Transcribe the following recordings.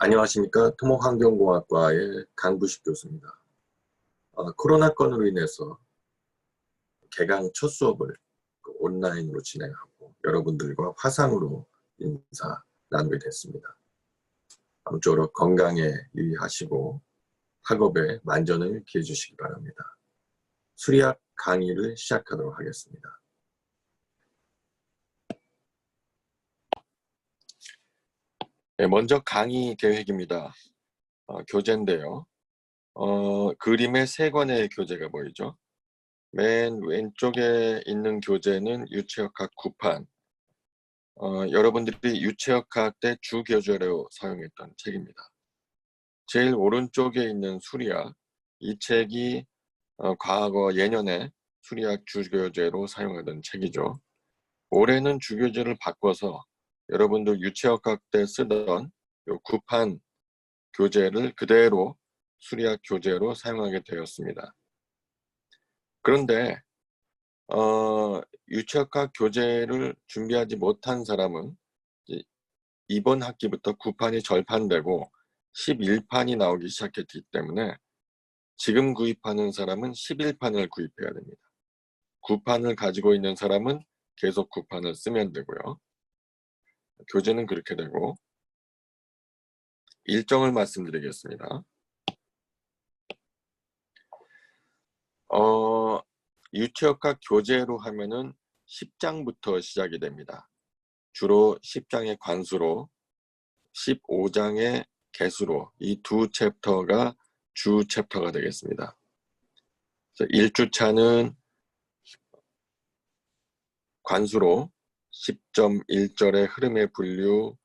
안녕하십니까. 토목환경공학과의 강부식 교수입니다. 코로나건으로 인해서 개강 첫 수업을 온라인으로 진행하고 여러분들과 화상으로 인사 나누게 됐습니다. 아무쪼록 건강에 유의하시고 학업에 만전을 기해 주시기 바랍니다. 수리학 강의를 시작하도록 하겠습니다. 네, 먼저 강의 계획입니다. 교재인데요. 그림의 세 권의 교재가 보이죠. 맨 왼쪽에 있는 교재는 유체역학 9판. 여러분들이 유체역학 때 주교재로 사용했던 책입니다. 제일 오른쪽에 있는 수리학, 이 책이 과거 예년에 수리학 주교재로 사용하던 책이죠. 올해는 주교재를 바꿔서 여러분들 유체역학 때 쓰던 요 9판 교재를 그대로 수리학 교재로 사용하게 되었습니다. 그런데 유체역학 교재를 준비하지 못한 사람은 이번 학기부터 9판이 절판되고 11판이 나오기 시작했기 때문에 지금 구입하는 사람은 11판을 구입해야 됩니다. 9판을 가지고 있는 사람은 계속 9판을 쓰면 되고요. 교재는 그렇게 되고, 일정을 말씀드리겠습니다. 유체역학 교재로 하면은 10장부터 시작이 됩니다. 주로 10장의 관수로 15장의 개수로 이 두 챕터가 주 챕터가 되겠습니다. 1주차는 관수로 10.1절의 흐름의 분류,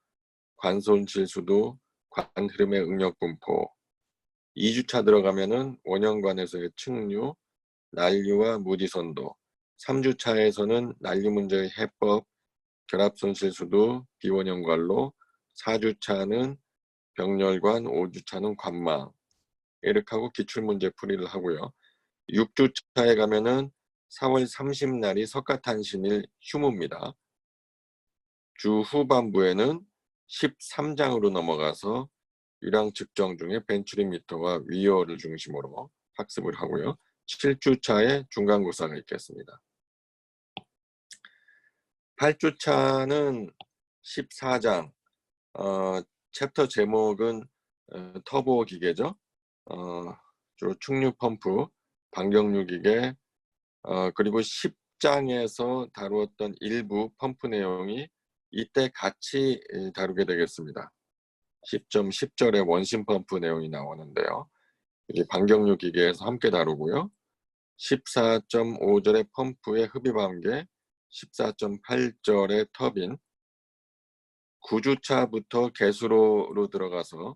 관손실수도, 관흐름의 응력분포. 2주차 들어가면은 원형관에서의 측류, 난류와 무디선도. 3주차에서는 난류 문제의 해법, 결합손실수도, 비원형관로. 4주차는 병렬관, 5주차는 관망. 이렇게 하고 기출문제 풀이를 하고요. 6주차에 가면은 4월 30날이 석가탄신일 휴무입니다. 주 후반부에는 13장으로 넘어가서 유량 측정 중에 벤츄리미터와 위어를 중심으로 학습을 하고요. 7주차에 중간고사가 있겠습니다. 8주차는 14장, 챕터 제목은 터보 기계죠. 주로 충류 펌프, 반경류 기계, 그리고 10장에서 다루었던 일부 펌프 내용이 이때 같이 다루게 되겠습니다. 10.10절의 원심 펌프 내용이 나오는데요. 이게 반경류 기계에서 함께 다루고요. 14.5절의 펌프의 흡입 한계, 14.8절의 터빈, 9주차부터 개수로로 들어가서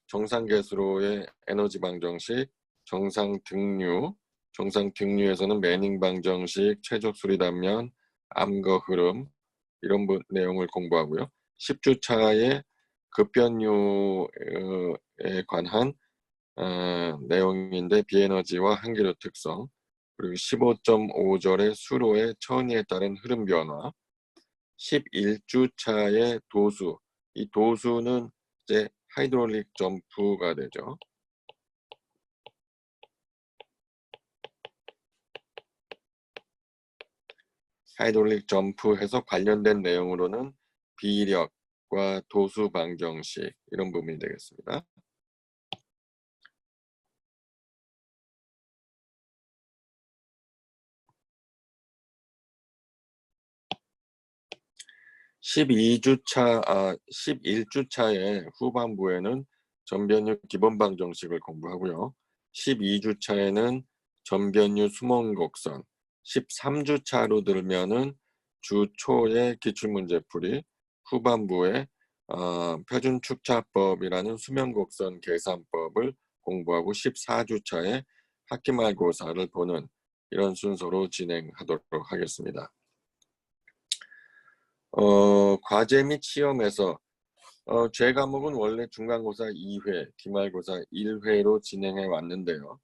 정상 개수로의 에너지 방정식, 정상 등류, 정상 등류에서는 매닝 방정식, 최적 수리 단면, 암거 흐름 이런 내용을 공부하고요. 10주차에 급변류에 관한 내용인데 비에너지와 한계류 특성, 그리고 15.5절의 수로의 천위에 따른 흐름 변화, 11주차의 도수, 이 도수는 이제 하이드롤릭 점프가 되죠. 하이드롤릭 점프해서 관련된 내용으로는 비력과 도수 방정식 이런 부분이 되겠습니다. 11주차의 후반부에는 전변류 기본 방정식을 공부하고요. 12주차에는 전변류 수몽곡선, 13주차로 들면은 주 초의 기출문제풀이, 후반부에 표준축차법이라는 수명곡선 계산법을 공부하고 14주차에 학기말고사를 보는 이런 순서로 진행하도록 하겠습니다. 과제 및 시험에서 제 과목은 원래 중간고사 2회, 기말고사 1회로 진행해 왔는데요.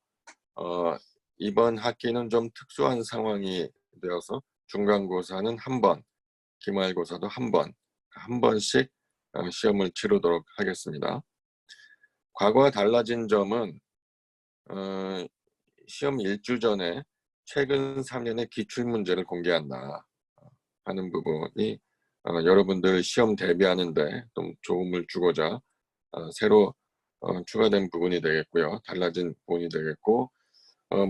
이번 학기는 좀 특수한 상황이 되어서 중간고사는 한 번, 기말고사도 한 번씩 시험을 치르도록 하겠습니다. 과거와 달라진 점은 시험 일주 전에 최근 3년의 기출문제를 공개한다 하는 부분이 여러분들 시험 대비하는 데 좀 도움을 주고자 새로 추가된 부분이 되겠고요. 달라진 부분이 되겠고,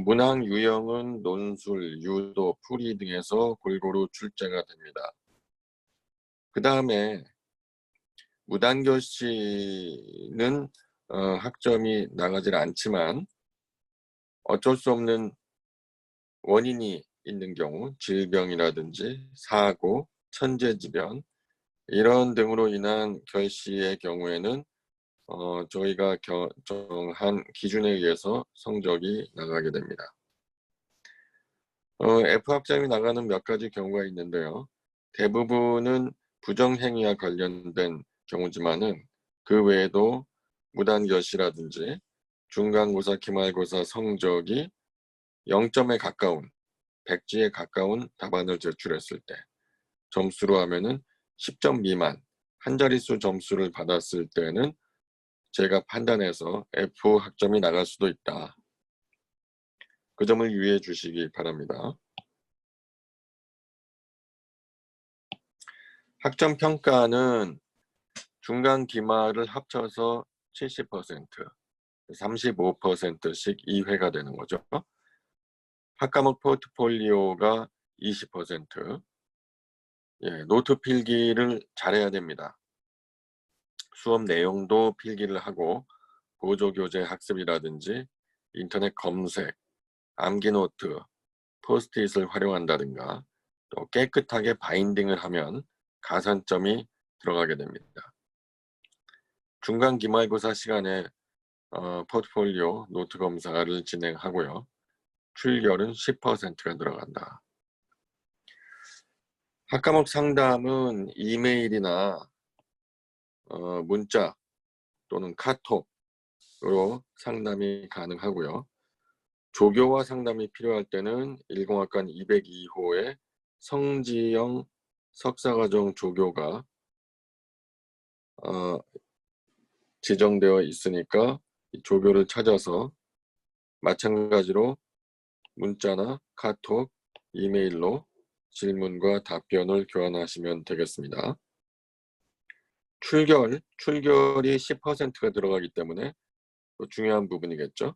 문항 유형은 논술, 유도, 풀이 등에서 골고루 출제가 됩니다. 그 다음에 무단교시는 학점이 나가질 않지만 어쩔 수 없는 원인이 있는 경우, 질병이라든지 사고, 천재지변 이런 등으로 인한 결시의 경우에는 저희가 정한 기준에 의해서 성적이 나가게 됩니다. F학점이 나가는 몇 가지 경우가 있는데요. 대부분은 부정행위와 관련된 경우지만은 그 외에도 무단결시라든지 중간고사, 기말고사 성적이 0점에 가까운, 백지에 가까운 답안을 제출했을 때, 점수로 하면은 10점 미만, 한 자릿수 점수를 받았을 때는 제가 판단해서 F학점이 나갈 수도 있다. 그 점을 유의해 주시기 바랍니다. 학점 평가는 중간 기말을 합쳐서 70%, 35%씩 2회가 되는 거죠. 학과목 포트폴리오가 20%. 예, 노트 필기를 잘해야 됩니다. 수업 내용도 필기를 하고 보조교재 학습이라든지 인터넷 검색, 암기노트, 포스트잇을 활용한다든가 또 깨끗하게 바인딩을 하면 가산점이 들어가게 됩니다. 중간 기말고사 시간에 포트폴리오 노트 검사를 진행하고요. 출결은 10%가 들어간다. 학과목 상담은 이메일이나 문자 또는 카톡으로 상담이 가능하고요. 조교와 상담이 필요할 때는 10학관 202호에 성지영 석사과정 조교가 지정되어 있으니까 조교를 찾아서 마찬가지로 문자나 카톡, 이메일로 질문과 답변을 교환하시면 되겠습니다. 출결이 10%가 들어가기 때문에 또 중요한 부분이겠죠.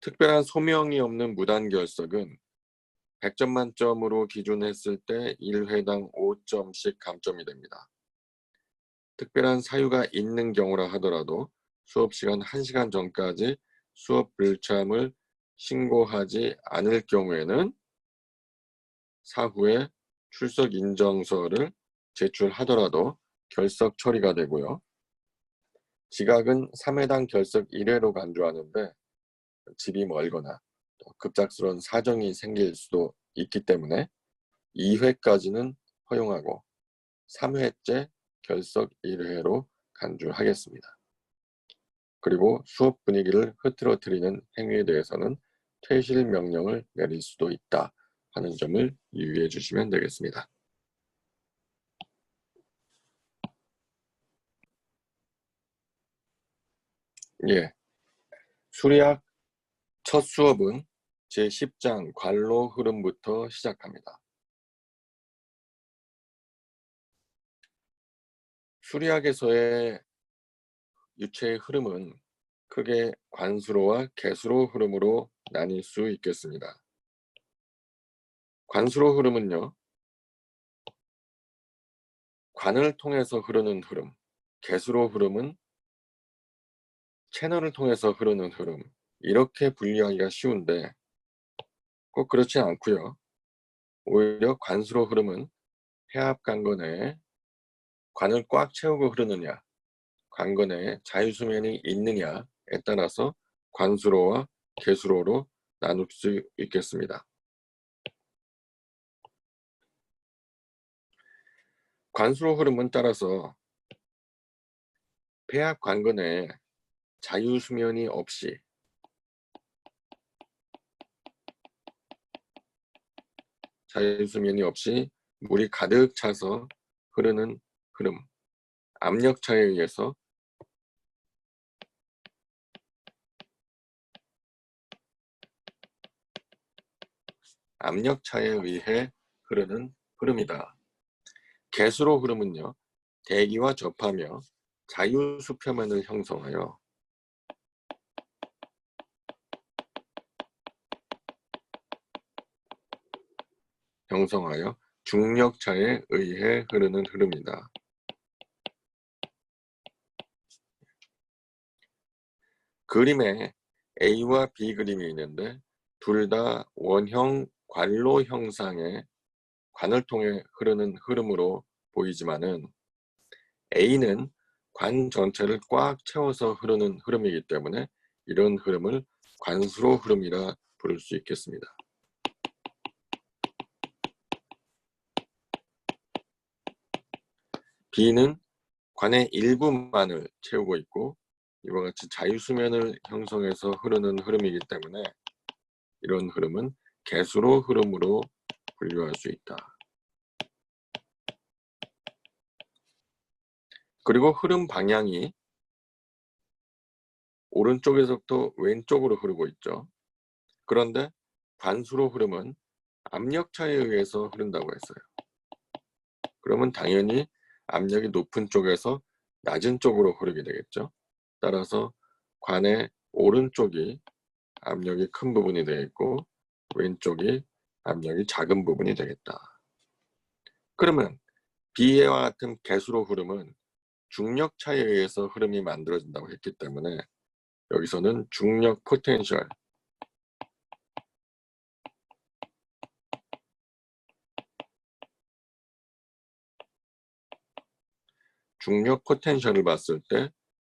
특별한 소명이 없는 무단결석은 100점 만점으로 기준했을 때 1회당 5점씩 감점이 됩니다. 특별한 사유가 있는 경우라 하더라도 수업시간 1시간 전까지 수업 불참을 신고하지 않을 경우에는 사후에 출석 인정서를 제출하더라도 결석 처리가 되고요. 지각은 3회당 결석 1회로 간주하는데 집이 멀거나 또 급작스러운 사정이 생길 수도 있기 때문에 2회까지는 허용하고 3회째 결석 1회로 간주하겠습니다. 그리고 수업 분위기를 흐트러뜨리는 행위에 대해서는 퇴실 명령을 내릴 수도 있다 하는 점을 유의해 주시면 되겠습니다. 예, 수리학 첫 수업은 제10장 관로 흐름부터 시작합니다. 수리학에서의 유체의 흐름은 크게 관수로와 개수로 흐름으로 나뉠 수 있겠습니다. 관수로 흐름은요, 관을 통해서 흐르는 흐름, 개수로 흐름은 채널을 통해서 흐르는 흐름, 이렇게 분류하기가 쉬운데 꼭 그렇지 않고요. 오히려 관수로 흐름은 해압 관거 내에 관을 꽉 채우고 흐르느냐, 관거 내에 자유수면이 있느냐에 따라서 관수로와 개수로로 나눌 수 있겠습니다. 관수로 흐름은 따라서 폐압 관거 내에 자유수면이 없이 물이 가득 차서 흐르는 흐름, 압력차에 의해서 압력차에 의해 흐르는 흐름이다. 개수로 흐름은요, 대기와 접하며 자유수표면을 형성하여 중력차에 의해 흐르는 흐름이다. 그림에 A와 B 그림이 있는데 둘 다 원형 관로 형상의 관을 통해 흐르는 흐름으로 보이지만은 A는 관 전체를 꽉 채워서 흐르는 흐름이기 때문에 이런 흐름을 관수로 흐름이라 부를 수 있겠습니다. B는 관의 일부만을 채우고 있고 이와 같이 자유수면을 형성해서 흐르는 흐름이기 때문에 이런 흐름은 개수로 흐름으로 분류할 수 있다. 그리고 흐름 방향이 오른쪽에서부터 왼쪽으로 흐르고 있죠. 그런데 관수로 흐름은 압력차에 의해서 흐른다고 했어요. 그러면 당연히 압력이 높은 쪽에서 낮은 쪽으로 흐르게 되겠죠. 따라서 관의 오른쪽이 압력이 큰 부분이 되겠고 왼쪽이 압력이 작은 부분이 되겠다. 그러면 B와 같은 개수로 흐름은 중력차에 의해서 흐름이 만들어진다고 했기 때문에 여기서는 중력 포텐셜, 을 봤을 때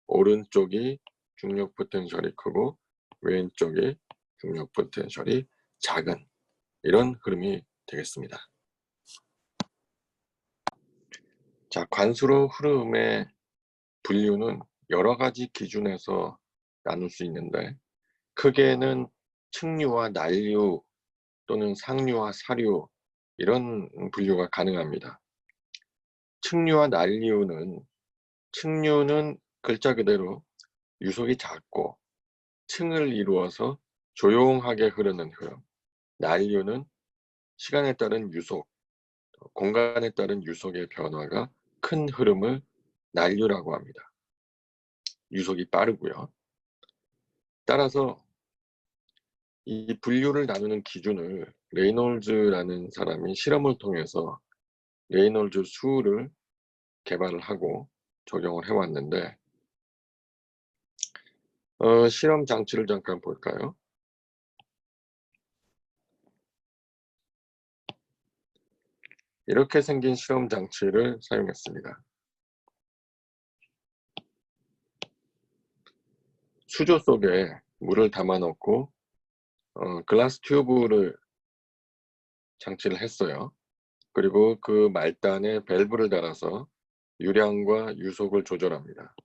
오른쪽이 중력 포텐셜이 크고 왼쪽이 중력 포텐셜이 작은 이런 흐름이 되겠습니다. 자, 관수로 흐름의 분류는 여러 가지 기준에서 나눌 수 있는데 크게는 측류와 난류 또는 상류와 사류 이런 분류가 가능합니다. 측류와 측류는 글자 그대로 유속이 작고 층을 이루어서 조용하게 흐르는 흐름, 난류는 시간에 따른 유속, 공간에 따른 유속의 변화가 큰 흐름을 난류라고 합니다. 유속이 빠르고요. 따라서 이 분류를 나누는 기준을 레이놀즈라는 사람이 실험을 통해서 레이놀즈 수를 개발을 하고 적용을 해왔는데 실험 장치를 잠깐 볼까요? 이렇게 생긴 실험 장치를 사용했습니다. 수조 속에 물을 담아 놓고 글라스 튜브를 장치를 했어요. 그리고 그 말단에 밸브를 달아서 유량과 유속을 조절합니다.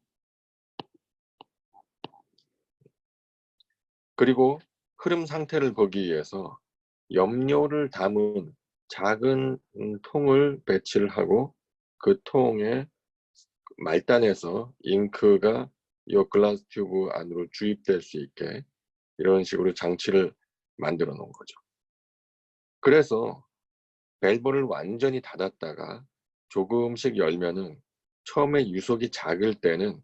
그리고 흐름 상태를 보기 위해서 염료를 담은 작은 통을 배치를 하고 그 통에 말단에서 잉크가 이 글라스 튜브 안으로 주입될 수 있게 이런 식으로 장치를 만들어 놓은 거죠. 그래서 밸브를 완전히 닫았다가 조금씩 열면은 처음에 유속이 작을 때는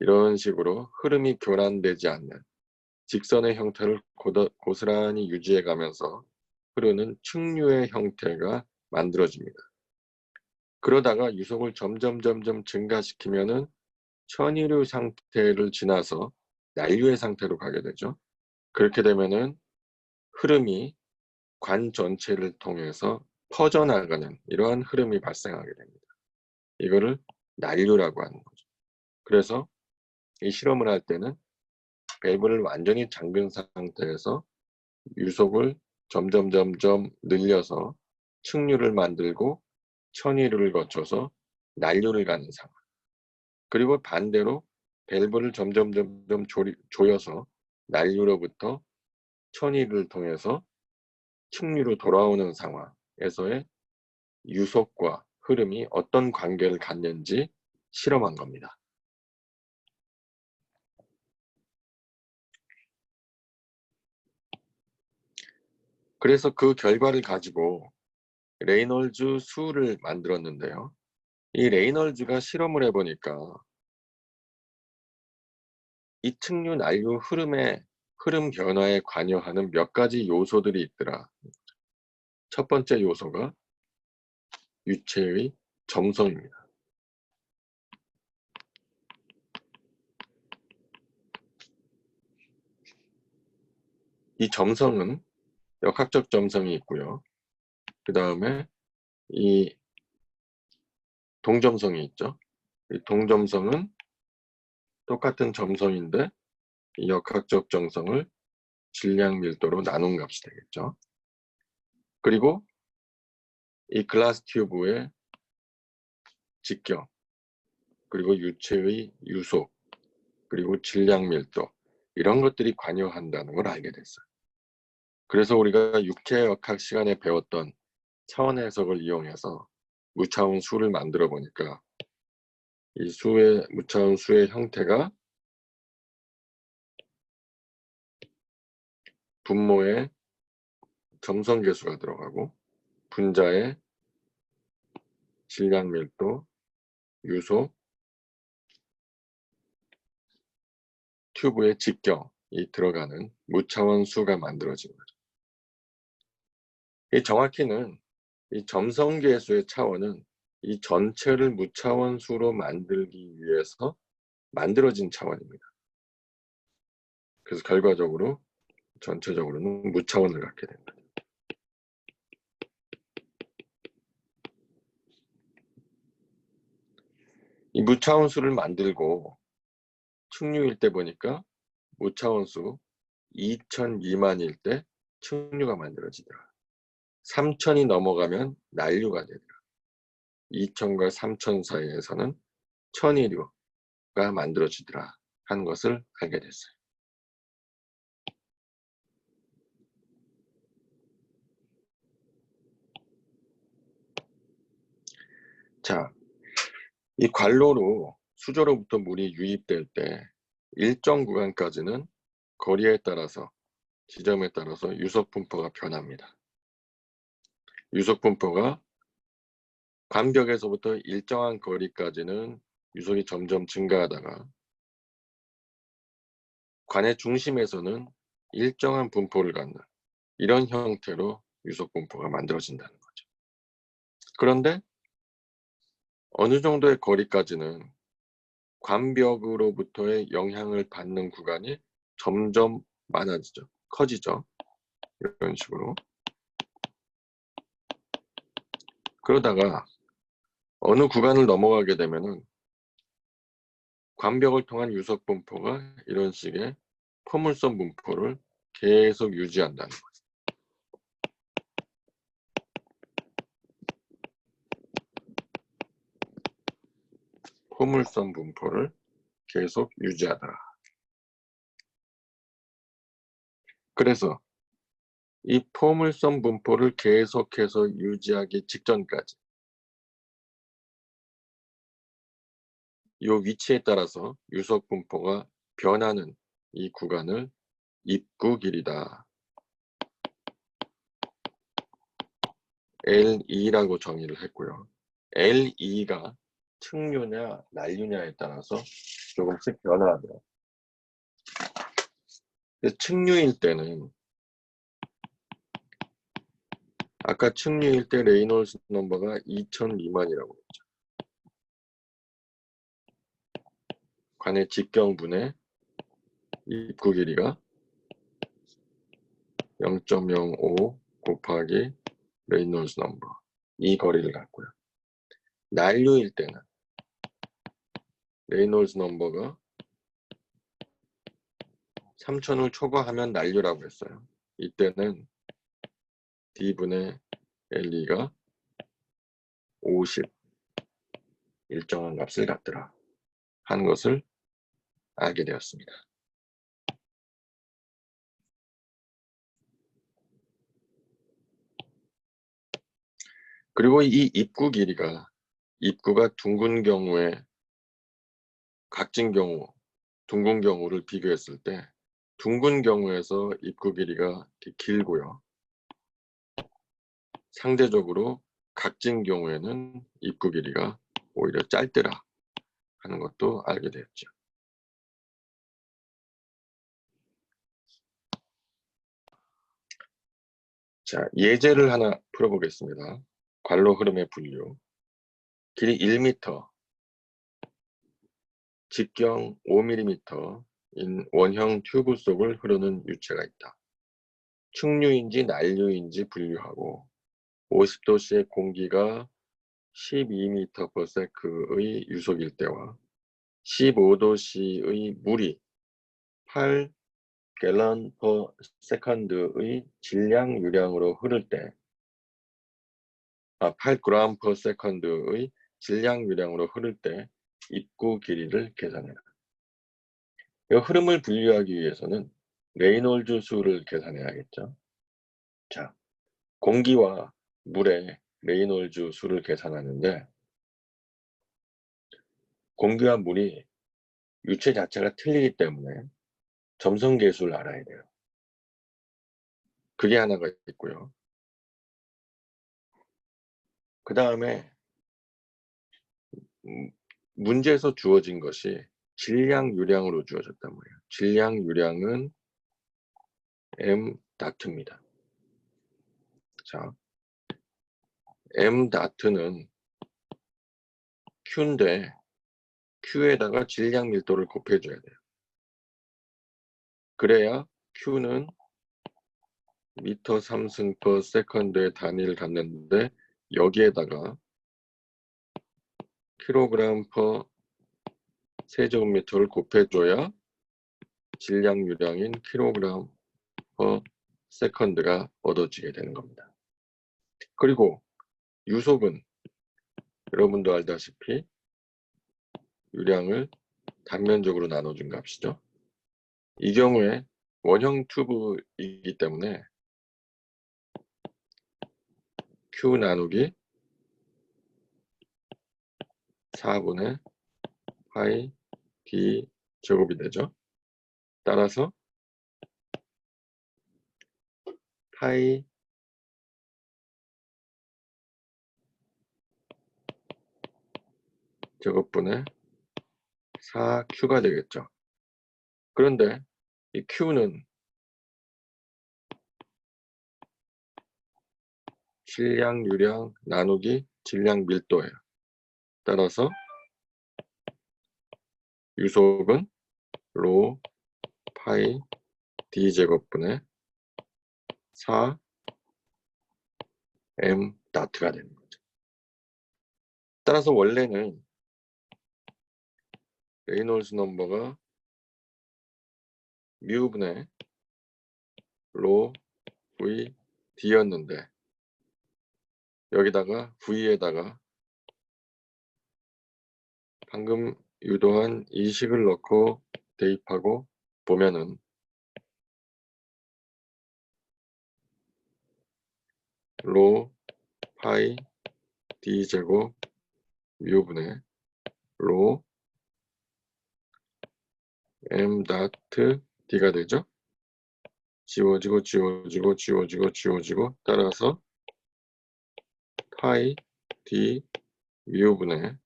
이런 식으로 흐름이 교란되지 않는 직선의 형태를 고스란히 유지해 가면서 흐르는 측류의 형태가 만들어집니다. 그러다가 유속을 점점 증가시키면은 천이류 상태를 지나서 난류의 상태로 가게 되죠. 그렇게 되면은 흐름이 관 전체를 통해서 퍼져나가는 이러한 흐름이 발생하게 됩니다. 이거를 난류라고 하는 거죠. 그래서 이 실험을 할 때는 밸브를 완전히 잠근 상태에서 유속을 점점 늘려서 측류를 만들고 천이류를 거쳐서 난류를 가는 상황. 그리고 반대로 밸브를 점점 조여서 난류로부터 천이류를 통해서 측류로 돌아오는 상황에서의 유속과 흐름이 어떤 관계를 갖는지 실험한 겁니다. 그래서 그 결과를 가지고 레이놀즈 수를 만들었는데요. 이 레이놀즈가 실험을 해보니까 이 측류 난류 흐름 변화에 관여하는 몇 가지 요소들이 있더라. 첫 번째 요소가 유체의 점성입니다. 이 점성은 역학적 점성이 있고요. 그 다음에 이 동점성이 있죠. 이 동점성은 똑같은 점성인데 이 역학적 점성을 질량 밀도로 나눈 값이 되겠죠. 그리고 이 글라스 튜브의 직경, 그리고 유체의 유속, 그리고 질량 밀도, 이런 것들이 관여한다는 걸 알게 됐어요. 그래서 우리가 육체역학 시간에 배웠던 차원 해석을 이용해서 무차원 수를 만들어 보니까 이 무차원 수의 형태가 분모에 점성계수가 들어가고 분자에 질량 밀도, 유속, 튜브의 직경이 들어가는 무차원 수가 만들어진 거죠. 이 정확히는 이 점성계수의 차원은 이 전체를 무차원 수로 만들기 위해서 만들어진 차원입니다. 그래서 결과적으로 전체적으로는 무차원을 갖게 됩니다. 이 무차원수를 만들고 측류일 때 보니까 무차원수 2000 미만일 때 측류가 만들어지더라. 3000이 넘어가면 난류가 되더라. 2000과 3000 사이에서는 천이류가 만들어지더라 하는 것을 알게 됐어요. 자, 이 관로로 수조로부터 물이 유입될 때 일정 구간까지는 거리에 따라서 지점에 따라서 유속 분포가 변합니다. 유속 분포가 관벽에서부터 일정한 거리까지는 유속이 점점 증가하다가 관의 중심에서는 일정한 분포를 갖는 이런 형태로 유속 분포가 만들어진다는 거죠. 그런데 어느 정도의 거리까지는 관벽으로부터의 영향을 받는 구간이 점점 많아지죠. 커지죠. 이런 식으로. 그러다가 어느 구간을 넘어가게 되면은 관벽을 통한 유속 분포가 이런 식의 포물선 분포를 계속 유지한다는 거죠. 포물선 분포를 계속 유지하더라. 그래서 이 포물선 분포를 계속해서 유지하기 직전까지 이 위치에 따라서 유속 분포가 변하는 이 구간을 입구 길이다. L2라고 정의를 했고요. L2가 측류냐 난류냐에 따라서 조금씩 변화하더라. 측류일 때는 아까 측류일 때 레이놀스 넘버가 2000 미만이라고 했죠. 관의 직경분의 입구 길이가 0.05 곱하기 레이놀스 넘버, 이 거리를 갖고요. 난류일 때는 레이놀스 넘버가 3000을 초과하면 난류라고 했어요. 이때는 D분의 L2가 50 일정한 값을 갖더라 하는 것을 알게 되었습니다. 그리고 이 입구 길이가 입구가 둥근 경우에 각진 경우, 둥근 경우를 비교했을 때 둥근 경우에서 입구 길이가 길고요. 상대적으로 각진 경우에는 입구 길이가 오히려 짧더라 하는 것도 알게 되었죠. 자, 예제를 하나 풀어보겠습니다. 관로 흐름의 분류. 길이 1m, 직경 5mm인 원형 튜브 속을 흐르는 유체가 있다. 충류인지 난류인지 분류하고 50도씨의 공기가 12m/s의 유속일 때와 15도씨의 물이 8갤런/s의 질량 유량으로 흐를 때, 8g/s의 질량 유량으로 흐를 때 입구 길이를 계산해라. 이 흐름을 분류하기 위해서는 레이놀즈 수를 계산해야겠죠. 자, 공기와 물의 레이놀즈 수를 계산하는데, 공기와 물이 유체 자체가 틀리기 때문에 점성계수를 알아야 돼요. 그게 하나가 있고요. 그 다음에 문제에서 주어진 것이 질량 유량으로 주어졌단 말이에요. 질량 유량은 m 다트입니다. 자, m 다트는 q인데 q에다가 질량 밀도를 곱해줘야 돼요. 그래야 q는 미터 3승/s의 단위를 갖는데, 여기에다가 kg/세제곱미터를 곱해줘야 질량 유량인 kg/s가 얻어지게 되는 겁니다. 그리고 유속은 여러분도 알다시피 유량을 단면적으로 나눠준 값이죠. 이 경우에 원형 튜브이기 때문에 Q 나누기 4분의 파이 D 제곱이 되죠. 따라서 파이 제곱분의 4Q가 되겠죠. 그런데 이 Q는 질량 유량 나누기 질량 밀도예요. 따라서 유속은 로 파이 D 제곱분의 4 m 다트가 되는 거죠. 따라서 원래는 레이놀즈 넘버가 뮤분의 로 v d였는데, 여기다가 v에다가 방금 유도한 이 식을 넣고 대입하고 보면은 로 파이 d 제곱 뮤분의 로 m 다트 d가 되죠. 지워지고 지워지고 지워지고 지워지고, 따라서 파이 d 뮤분의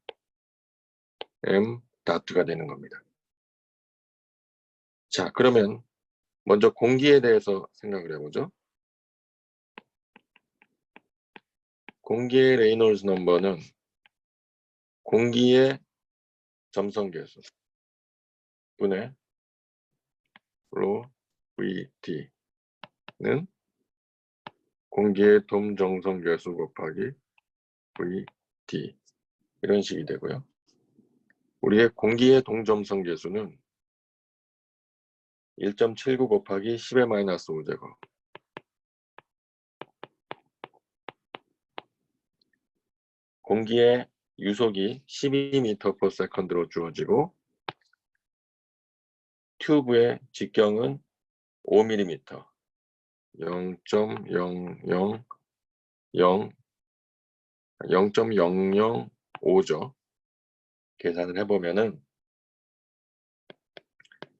m 다트가 되는 겁니다. 자, 그러면 먼저 공기에 대해서 생각을 해보죠. 공기의 레이놀즈 넘버는 공기의 점성계수 분의 로 VT는 공기의 돔정성계수 곱하기 VT, 이런 식이 되고요. 우리의 공기의 동점성계수는 1.79 곱하기 10의 마이너스 5제곱, 공기의 유속이 12m/s로 주어지고 튜브의 직경은 5mm, 0.005죠. 계산을 해보면은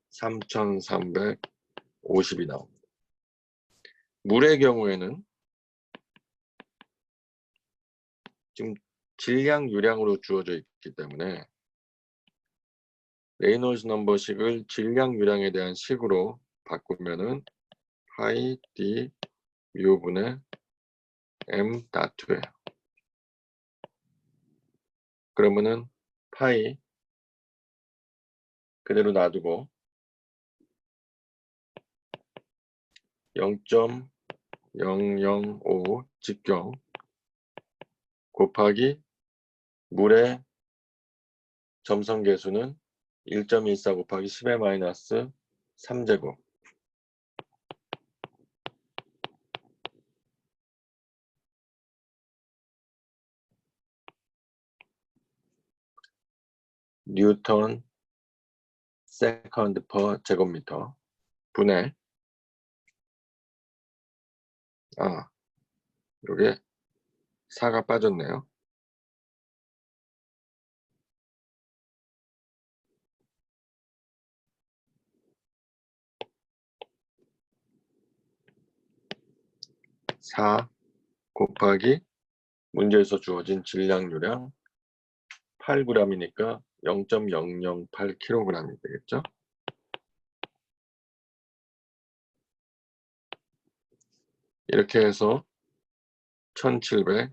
3350이 나옵니다. 물의 경우에는 지금 질량 유량으로 주어져 있기 때문에 레이놀즈 넘버식을 질량 유량에 대한 식으로 바꾸면은 파이 d 뮤분의 m 다트예요. 그러면은 파이 그대로 놔두고 0.005 직경 곱하기 물의 점성계수는 1.14 곱하기 10의 마이너스 3제곱 뉴턴 세컨드 퍼 제곱미터 분의 요게 4가 빠졌네요. (4) 곱하기 문제에서 주어진 질량유량 8g이니까 0.008kg이 되겠죠. 이렇게 해서 1787.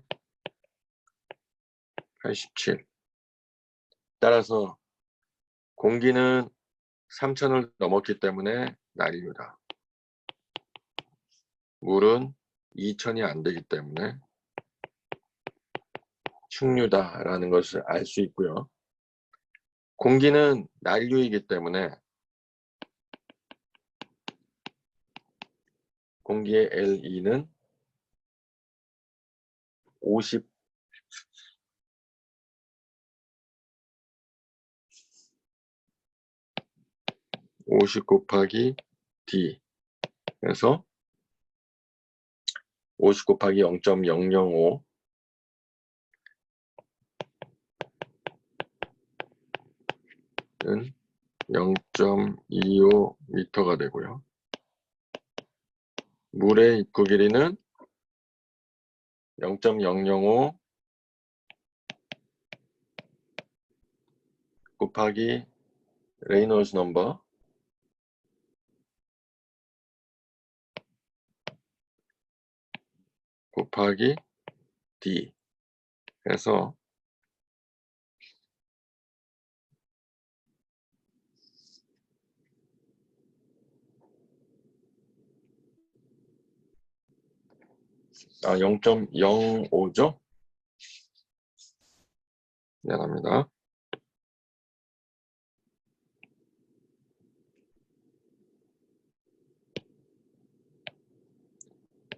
따라서 공기는 3000을 넘었기 때문에 난류다. 물은 2000이 안 되기 때문에 충류다라는 것을 알 수 있고요. 공기는 난류이기 때문에 공기의 LE는 50 곱하기 D 그래서 50 곱하기 0.005 는 0.25m가 되고요. 물의 입구 길이는 0.005 곱하기 레이놀즈 넘버 곱하기 D 해서 0.05죠? 미안합니다.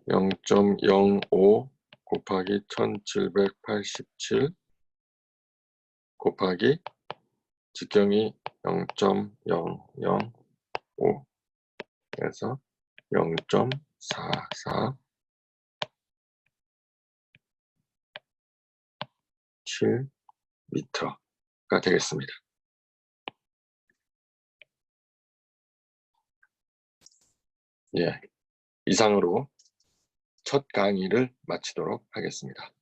0.05 곱하기 1787 곱하기 직경이 0.005 그래서 0.447 미터가 되겠습니다. 예, 이상으로 첫 강의를 마치도록 하겠습니다.